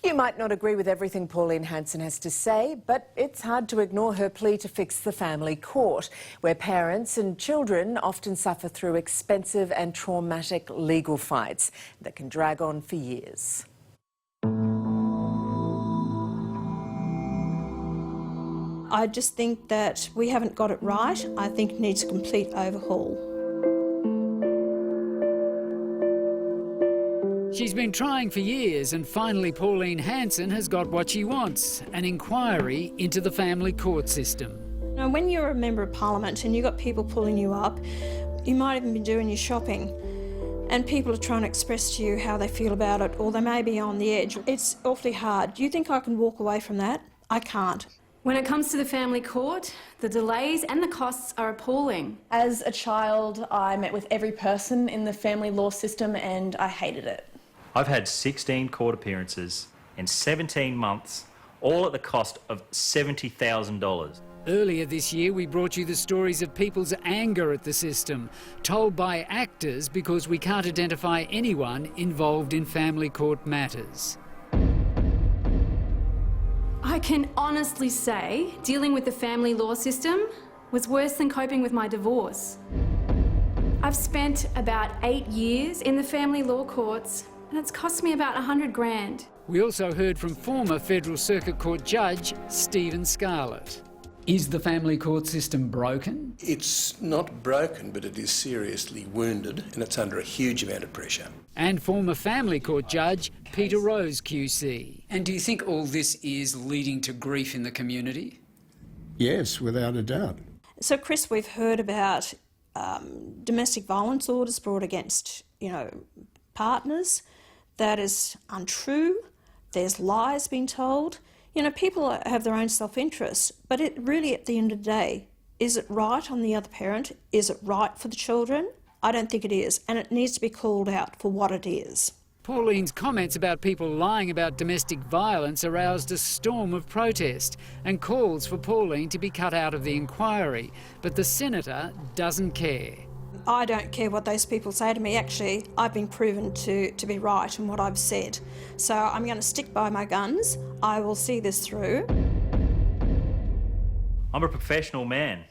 You might not agree with everything Pauline Hanson has to say, but it's hard to ignore her plea to fix the family court, where parents and children often suffer through expensive and traumatic legal fights that can drag on for years. I just think that we haven't got it right. I think it needs a complete overhaul. She's been trying for years, and finally Pauline Hanson has got what she wants, an inquiry into the family court system. Now, when you're a Member of Parliament and you've got people pulling you up, you might even be doing your shopping, and people are trying to express to you how they feel about it, or they may be on the edge. It's awfully hard. Do you think I can walk away from that? I can't. When it comes to the family court, the delays and the costs are appalling. As a child, I met with every person in the family law system and I hated it. I've had 16 court appearances in 17 months, all at the cost of $70,000. Earlier this year, we brought you the stories of people's anger at the system, told by actors because we can't identify anyone involved in family court matters. I can honestly say dealing with the family law system was worse than coping with my divorce. I've spent about 8 years in the family law courts, and it's cost me about 100 grand. We also heard from former Federal Circuit Court Judge Stephen Scarlett. Is the family court system broken? It's not broken, but it is seriously wounded and it's under a huge amount of pressure. And former family court judge Peter Rose QC. And do you think all this is leading to grief in the community? Yes, without a doubt. So, Chris, we've heard about domestic violence orders brought against, partners. That is untrue. There's lies being told. People have their own self-interest, but it really, at the end of the day, is it right on the other parent? Is it right for the children? I don't think it is, and it needs to be called out for what it is. Pauline's comments about people lying about domestic violence aroused a storm of protest and calls for Pauline to be cut out of the inquiry, but the senator doesn't care. I don't care what those people say to me. Actually, I've been proven to be right in what I've said. So I'm going to stick by my guns. I will see this through. I'm a professional man.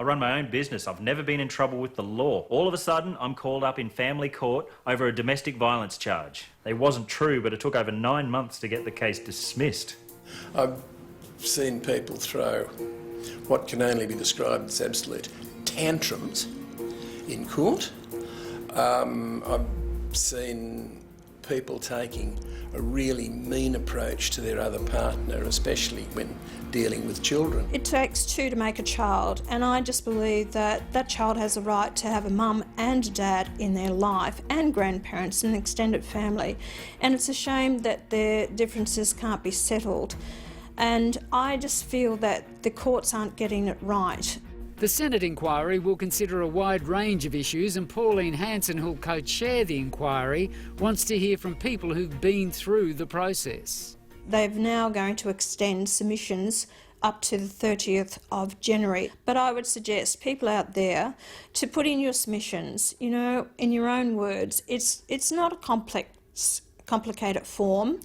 I run my own business. I've never been in trouble with the law. All of a sudden, I'm called up in family court over a domestic violence charge. It wasn't true, but it took over 9 months to get the case dismissed. I've seen people throw what can only be described as absolute tantrums in court. I've seen people taking a really mean approach to their other partner, especially when dealing with children. It takes two to make a child, and I just believe that that child has a right to have a mum and a dad in their life, and grandparents and an extended family. And it's a shame that their differences can't be settled. And I just feel that the courts aren't getting it right. The Senate inquiry will consider a wide range of issues, and Pauline Hanson, who'll co-chair the inquiry, wants to hear from people who've been through the process. They're now going to extend submissions up to the 30th of January. But I would suggest people out there to put in your submissions, in your own words. It's not a complicated form.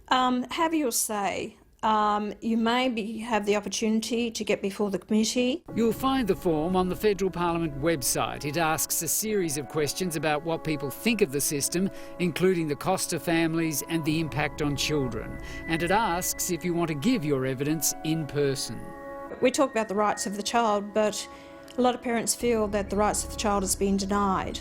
Have your say. You may have the opportunity to get before the committee. You'll find the form on the Federal Parliament website. It asks a series of questions about what people think of the system, including the cost to families and the impact on children. And it asks if you want to give your evidence in person. We talk about the rights of the child, but a lot of parents feel that the rights of the child has been denied.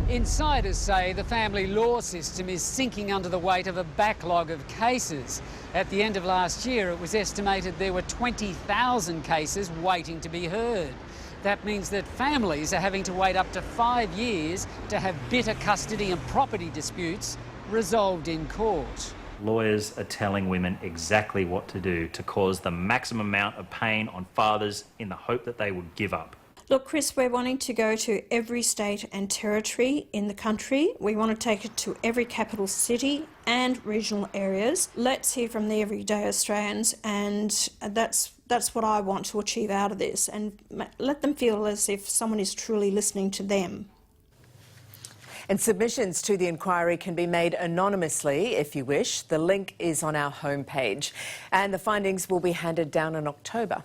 Insiders say the family law system is sinking under the weight of a backlog of cases. At the end of last year, it was estimated there were 20,000 cases waiting to be heard. That means that families are having to wait up to 5 years to have bitter custody and property disputes resolved in court. Lawyers are telling women exactly what to do to cause the maximum amount of pain on fathers in the hope that they would give up. Look, Chris, we're wanting to go to every state and territory in the country. We want to take it to every capital city and regional areas. Let's hear from the everyday Australians, and that's what I want to achieve out of this, and let them feel as if someone is truly listening to them. And submissions to the inquiry can be made anonymously if you wish. The link is on our homepage. And the findings will be handed down in October.